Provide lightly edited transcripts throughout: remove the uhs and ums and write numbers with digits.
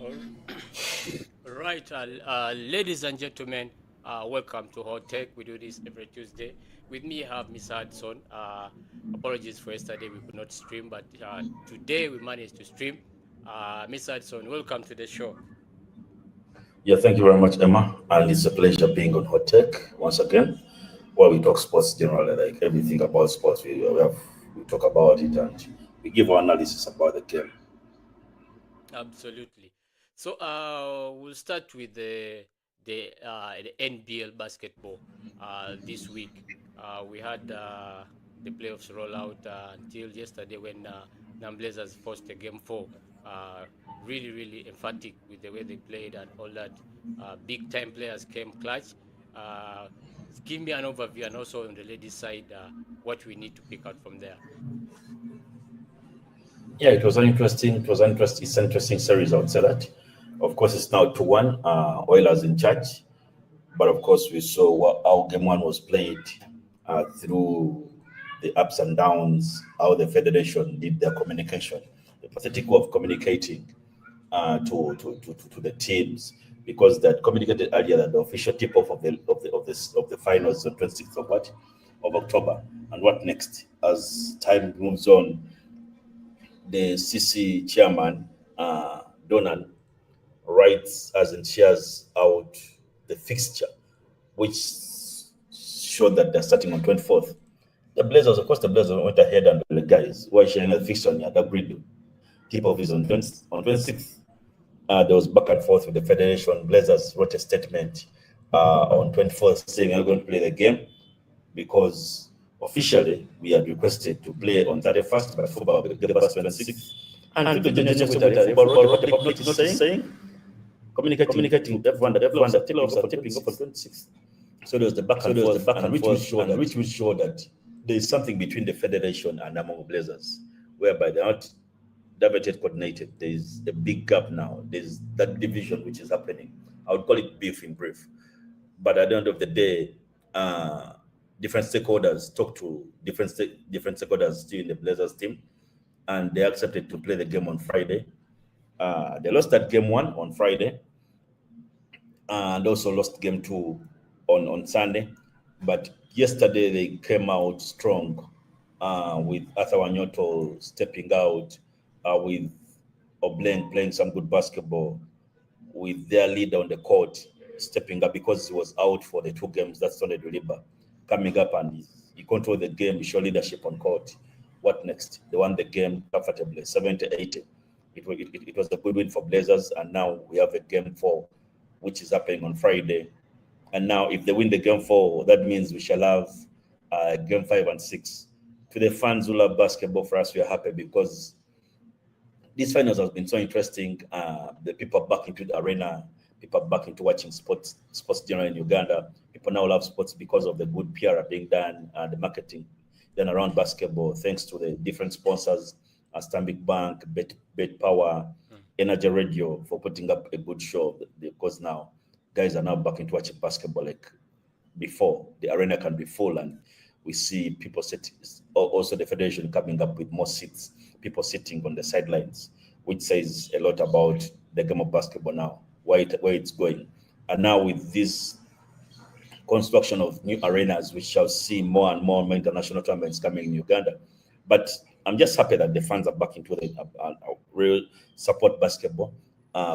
All right, ladies and gentlemen, welcome to Hot Tech. We do this every Tuesday. With me, I have Mr. Hudson. Apologies for yesterday, we could not stream, but today we managed to stream. Mr. Hudson, welcome to the show. Yeah, thank you very much, Emma. And it's a pleasure being on Hot Tech once again, where we talk sports generally, like everything about sports. We talk about it and we give our analysis about the game. Absolutely. So we'll start with the NBL basketball. This week we had the playoffs roll out until yesterday when Blazers forced a game four. Uh, really emphatic with the way they played and all that. Big time players came clutch. Uh, Give me an overview and also on the ladies' side what we need to pick out from there. Yeah, it's an interesting series, I would say that. Of course, it's now 2-1, Oilers in charge. But of course, we saw how game one was played through the ups and downs, how the federation did their communication, the pathetic way of communicating to the teams, because they had communicated earlier that the official tip-off of the finals on 26th of October. And what next? As time moves on, the CC chairman, Donan, writes as in shares out the fixture, which showed that they're starting on 24th. The Blazers went ahead and the guys who are sharing the fixture and had agreed. Tip off is on 26th. There was back and forth with the federation. Blazers wrote a statement on 24th saying we're going to play the game because officially we had requested to play on 31st, but football will give us 26th. And through the General Secretary, football wrote a public notice saying communicating to everyone that playoffs are tipping off on 26th. So there was the back and forth, which will show that there is something between the federation and among Blazers, whereby they're not diverted coordinated. There is a big gap now. There's that division which is happening. I would call it beef in brief. But at the end of the day, different stakeholders talk to different stakeholders still in the Blazers team, and they accepted to play the game on Friday. They lost that game one on Friday, and also lost game two on Sunday. But yesterday they came out strong with Arthur Wanyoto stepping out, with Obleng playing some good basketball, with their leader on the court stepping up because he was out for the two games. That's Sunday Deliver coming up, and he controlled the game, he showed leadership on court. What next? They won the game comfortably, 70-80. It was a good win for Blazers, and now we have a game four, which is happening on Friday. And now, if they win the game four, that means we shall have game five and six. To the fans who love basketball, for us, we are happy because this finals has been so interesting. The people are back into the arena, people are back into watching sports generally in Uganda. People now love sports because of the good PR being done and the marketing done around basketball, thanks to the different sponsors, Stanbic Bank, Bet Power, Energy Radio, for putting up a good show. Because now guys are now back into watching basketball like before. The arena can be full, and we see people sitting. Also, the federation coming up with more seats, people sitting on the sidelines, which says a lot about the game of basketball now, where it's going. And now with this construction of new arenas, we shall see more and more international tournaments coming in Uganda. But I'm just happy that the fans are back into the real support basketball.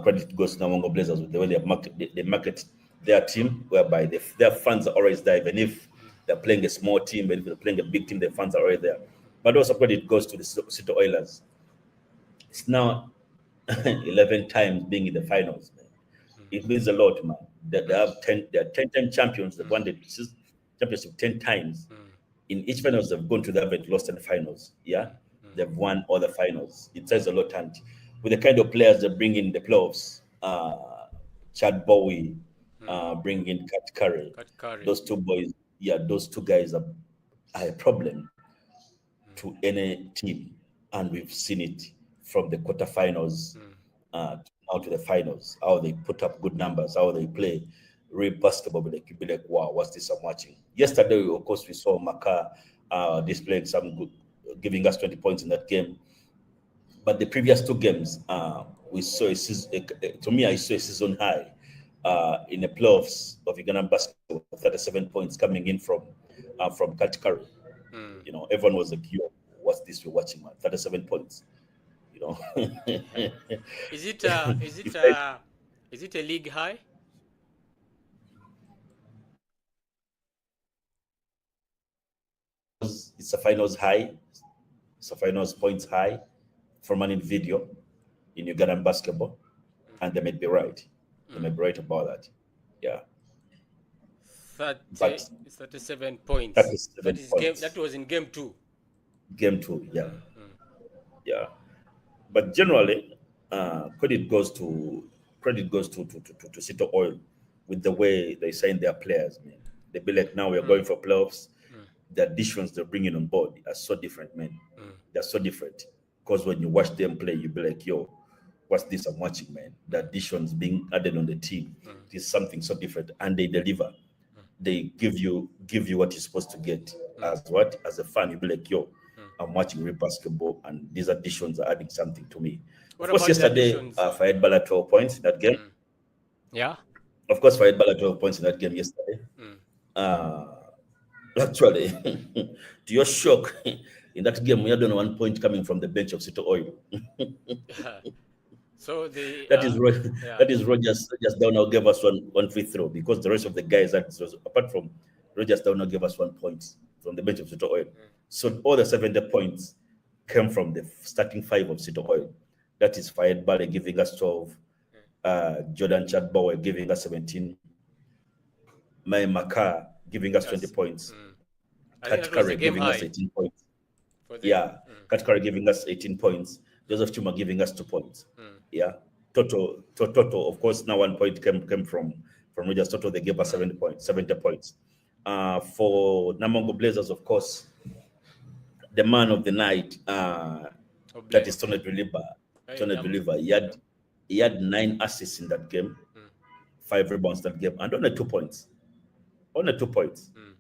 Credit goes to the Namongo Blazers with the way they market their team, whereby their fans are always there, even if they're playing a small team, but if they're playing a big team, their fans are already there. But also credit goes to the City Oilers. It's now 11 times being in the finals, man. It means a lot, man. They have 10, they're 10-time champions. They've won the championship 10 times. In each finals they've gone to, they haven't lost in the finals. Yeah, they've won all the finals. It says a lot, and with the kind of players they bring in the playoffs, Chad Bowie, bringing in Kat Curry, Cut Curry. those two boys, yeah, those two guys are a problem to any team, and we've seen it from the quarterfinals now to the finals. How they put up good numbers, how they play real basketball. But they could be like, wow, what's this I'm watching? Yesterday, of course, we saw Maka displaying some good, giving us 20 points in that game. But the previous two games, we saw a season. To me, I saw a season high in the playoffs of Ugandan basketball, 37 points coming in from Katikari. Mm. Everyone was like, "Yo, what's this we're watching, man? 37 points." You know, Yeah. Is it if I, is it a league high? it's a finals high, it's a finals points high from an individual in Ugandan basketball, Mm. and they may be right. They may Mm. be right about that. Yeah, 30, but 37 points. That 37 is game. That points, was in game two. game two. Yeah, Mm. Mm. yeah. But generally, credit goes to Cito Oil with the way they sign their players. Man, they be like, now we're going Mm. for playoffs. Mm. The additions they're bringing on board are so different, man. Mm. They're so different. Because when you watch them play, you be like, yo, what's this I'm watching, man? The Mm. additions being added on the team Mm. is something so different, and they deliver. Mm. They give you what you're supposed to get. Mm. As a fan, you be like, yo, Mm. I'm watching real basketball, and these additions are adding something to me. What Of course, about the yesterday, additions? Fayed Bala 12 points in that game. Mm. Yeah. Of course, Fayed Bala 12 points in that game yesterday. Mm. Uh, Actually, to your shock, in that game, we had only 1 point coming from the bench of Cito Oil. So the That is yeah. that is Rogers Downell gave us one free throw because the rest of the guys that was apart from Rogers Downell gave us 1 point from the bench of Cito Oil. Mm. So all the 70 points came from the starting five of Cito Oil. That is Fayed Bale giving us 12, Mm. Jordan Chadbower giving us 17, Mai Makar giving us 20 Yes. points, Mm. I think Kat that was the Curry game giving us high 18 points. for them. Yeah, Mm. Katkari giving us 18 points. Mm. Joseph Chuma giving us 2 points. Mm. Yeah. Toto, of course, now 1 point came from Rogers. Toto, they gave us Mm. 70 points. 70 points. For Namongo Blazers, of course, the man of the night, that is Oble. Tony Deliver. Hey, Tony yeah, man. Deliver. Yeah. He had 9 assists in that game, Mm. 5 rebounds that game, and only 2 points. Only 2 points. Mm.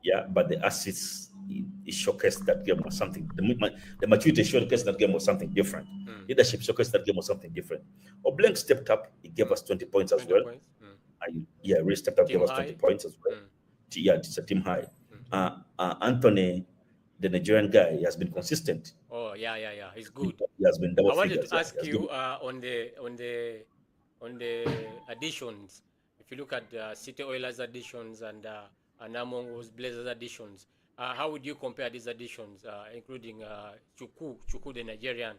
Yeah, but the assists he showcased that game was something. The maturity showcased that game was something different. Mm. Leadership showcased that game was something different. Obleng stepped up. He gave Mm. us 20 points as 20 well. points. Mm. Yeah, really stepped up, gave Team us 20 high. points as well. Mm. Yeah, it's a team high. Mm. Anthony, the Nigerian guy, he has been consistent. Oh, yeah, yeah, yeah. He's good. He has been double I wanted figures. to Yeah, he ask has you given. on the additions. If you look at City Oilers additions and Namongo's Blazers additions, how would you compare these additions, including Chuku, the Nigerian,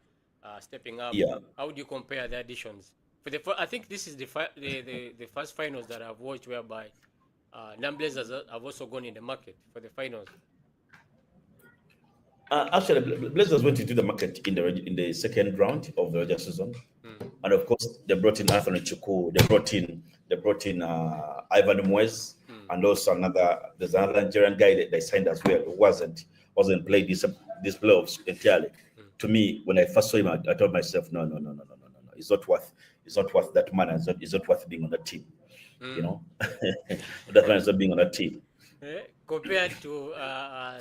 stepping up? Yeah. How would you compare the additions? I think this is the first finals that I've watched whereby Nam Blazers have also gone in the market for the finals. Actually, Blazers went into the market in the second round of the regular season, Mm. and of course they brought in Anthony Chuku. They brought in Ivan Muez, Mm. and also there's another Nigerian guy that they signed as well who wasn't played this playoffs entirely. Mm. To me, when I first saw him, I told myself, no, no, no, no, no, no, no, it's not worth that man. It's not worth being on that team. You Mm. know, that man is not being on that team. Compared to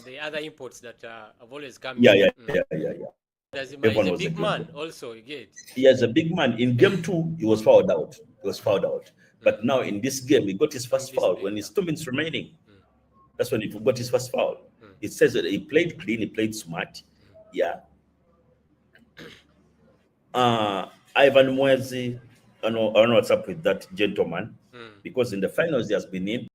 the other imports that have always come Yeah, in. yeah, Mm. yeah, yeah, yeah. He's Everyone a was big agreeing. man also, you get. He has a big man. In game two, he was fouled out. He was fouled out. But Mm. now in this game, he got his In first this foul game, when yeah. it's 2 minutes remaining. Mm. That's when he got his first foul. Mm. It says that he played clean, he played smart. Yeah. Ivan Mwezi, I don't know what's up with that gentleman Mm. because in the finals he has been in,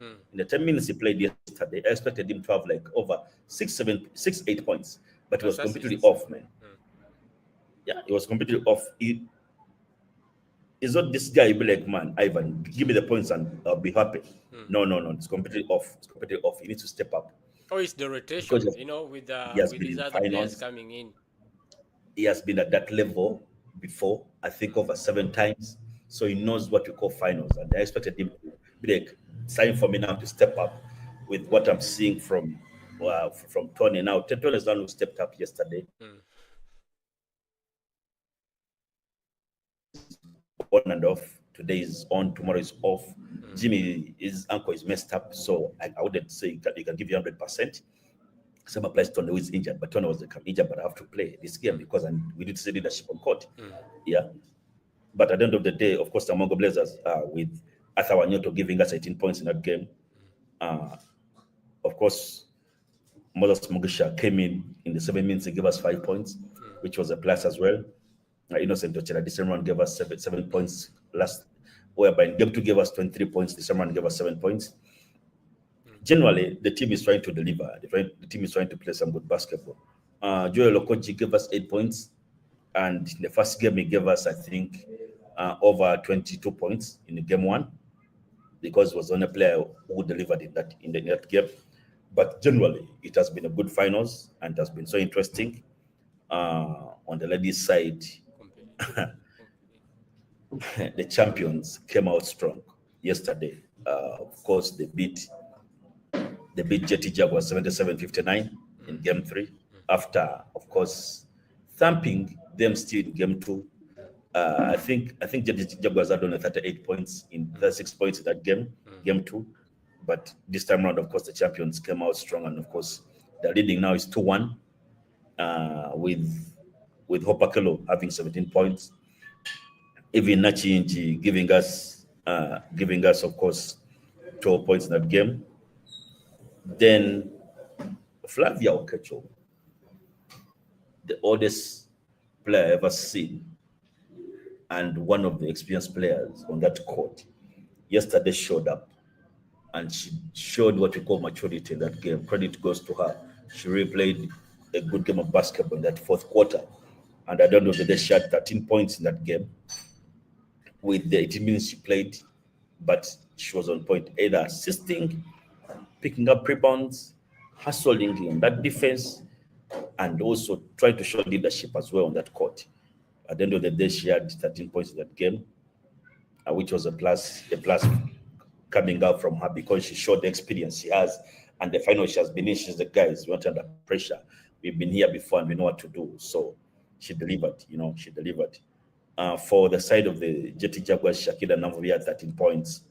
Mm. In the 10 minutes he played yesterday, I expected him to have like over 8 points, but he was Plus completely assists. off, man. Mm. Yeah, he was completely off. He's not this guy. He be like, man, Ivan, give me the points and I'll be happy. Mm. No, no, no. It's completely off. It's completely off. He needs to step up Oh, it's the because rotation, he has with been these in other players finals. coming in. He has been at that level before, I think Mm. over 7 times. So he knows what we call finals. And I expected him to be like, time for me now to step up with what I'm seeing from Tony. Now, Tony is the one who stepped up yesterday. Mm. On and off. Today is on, tomorrow is off. Mm. Jimmy, his ankle is messed up. So I wouldn't say that he can give you 100%. Same applies to Tony, who is injured. But Tony was injured, but I have to play this game Mm. because we need to see leadership on court. Mm. Yeah. But at the end of the day, of course, the Mongo Blazers, with Arthur Wanyoto giving us 18 points in that game. Uh, of course, Moses Mugisha came in the 7 minutes. He gave us 5 points, Mm. which was a plus as well. Innocent Ochera, this round gave us seven points last, whereby in game two gave us 23 points. This round gave us 7 points. Mm. Generally, the team is trying to deliver. The team is trying to play some good basketball. Joel Okoji gave us 8 points, and in the first game he gave us, I think, over 22 points in the game one, because he was the only player who delivered in that game. But generally, it has been a good finals and has been so interesting. On the ladies' side, Competitive. Competitive. the champions came out strong yesterday. Of course, they beat Jetty Jaguars 77-59 in Mm. game three. Mm. After, of course, thumping them still in game two. I think Jetty Jaguars had only 38 points in Mm. 36 points in that game, Mm. game two. But this time around, of course, the champions came out strong, and of course, the leading now is 2-1, with Hopakelo having 17 points, even Nachinji giving us, of course, 12 points in that game. Then Flavia Okecho, the oldest player I ever seen, and one of the experienced players on that court, yesterday showed up, and she showed what we call maturity in that game. Credit goes to her. She really played a good game of basketball in that fourth quarter. And I don't know whether she had 13 points in that game with the 18 minutes she played, but she was on point, either assisting, picking up rebounds, hustling in that defense, and also trying to show leadership as well on that court. At the end of the day, she had 13 points in that game, which was a plus coming out from her because she showed the experience she has and the final she has been in. She's the guys, we're not under pressure. We've been here before and we know what to do. So she delivered, she delivered. For the side of the Jetty Jaguars, Shakira Navovia had 13 points.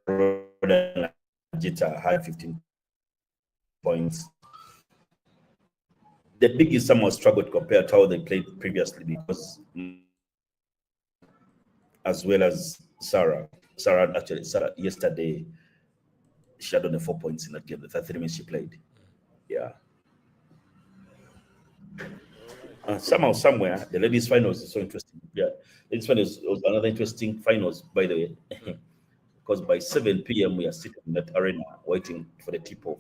Rodan Ajita had 15 points. The Big is somewhat struggled compared to how they played previously because as well as Sarah yesterday, she had only 4 points in that game, the 33 minutes she played. Yeah. All right. Somehow, somewhere, the ladies' finals is so interesting. Yeah. Ladies' finals was another interesting finals, by the way, Mm. because by 7 p.m. we are sitting in that arena waiting for the tip off.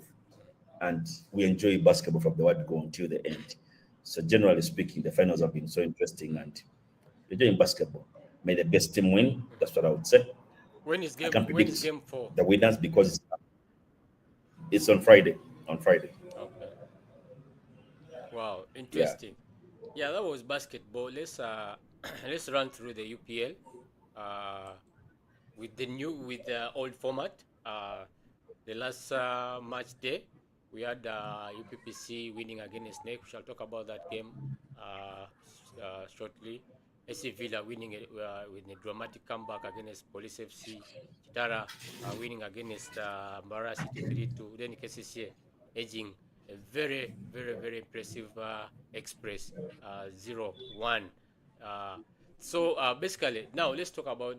And we enjoy basketball from the word go until the end. So, generally speaking, the finals have been so interesting and enjoying basketball. May the best team win. That's what I would say. I can When is predict game four? the winners because it's on Friday. On Friday. Okay. Wow, Yeah. interesting. Yeah, that was basketball. Let's run through the UPL uh with the old format. The last match day, we had UPPC winning against Snake. We shall talk about that game shortly. AC Villa winning with a dramatic comeback against Police FC. Chitara winning against Mbara City 3-2. Then KCCA edging a very, very, very impressive Express 0-1. Uh, so basically, now let's talk about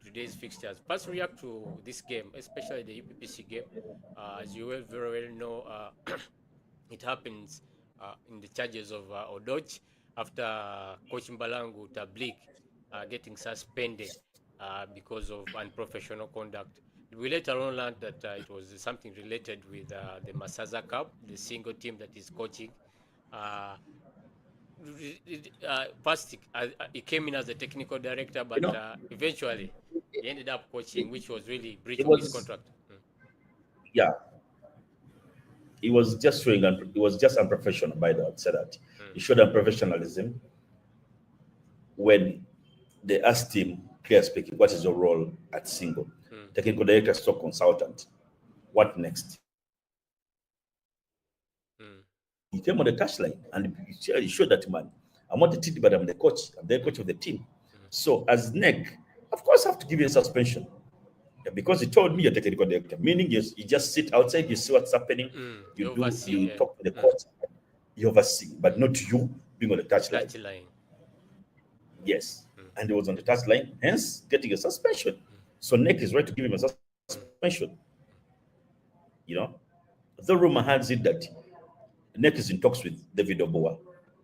today's fixtures. First, react to this game, especially the UPPC game. As you very well know, it happens in the charges of Odoch after Coach Mbalangu Tablik getting suspended because of unprofessional conduct. We later on learned that it was something related with the Masaza Cup, the single team that is coaching. Uh, First, he came in as a technical director, You but know, eventually it, he ended up it, coaching, which was really breach it of his was, contract. yeah, it was just showing, it was just unprofessional by the said that. Mm, It showed unprofessionalism when they asked him, clear speaking, what is your role at single? mm, Technical director, stock consultant. What next? mm, He came on the touchline and he showed that, man, I'm not the team, but I'm the coach. I'm the mm, coach of the team. mm, So as neck, of course, I have to give you a suspension. Yeah, because he told me you're technical director, meaning you just sit outside, you see what's happening, You oversee, you yeah. talk to the Mm, coach, you oversee, but mm. not you being on the touchline. Touchline. Yes. Mm, And he was on the touchline, hence getting a suspension. mm, So Nick is right to give him a mm, suspension. You know, the rumor has it that Nick is in talks with David Oboa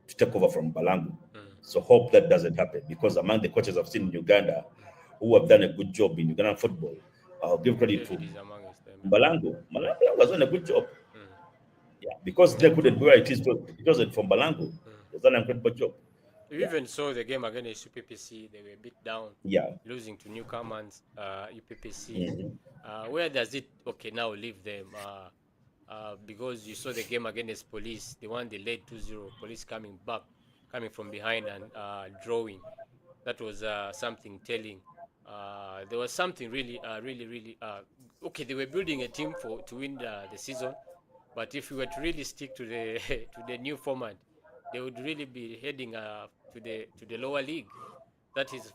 to take over from Balangu. mm, So hope that doesn't happen because among the coaches I've seen in Uganda mm. who have done a good job in Ugandan football, I'll give credit to David is amongst them. Balangu. Balangu has done a good job. Mm. Yeah, because Yeah. they couldn't be where it wasn't from Balangu. Mm. He's done an incredible job. You Yeah, even saw the game against UPPC. They were beat down, yeah. losing to newcomers, UPPC. Mhm. Where does it, okay, now leave them? Because you saw the game against Police, the one they led 2-0, Police coming back, coming from behind and drawing. That was something telling. There was something really, really. Okay, they were building a team to win the season, but if we were to really stick to the to the new format, they would really be heading to the lower league. That is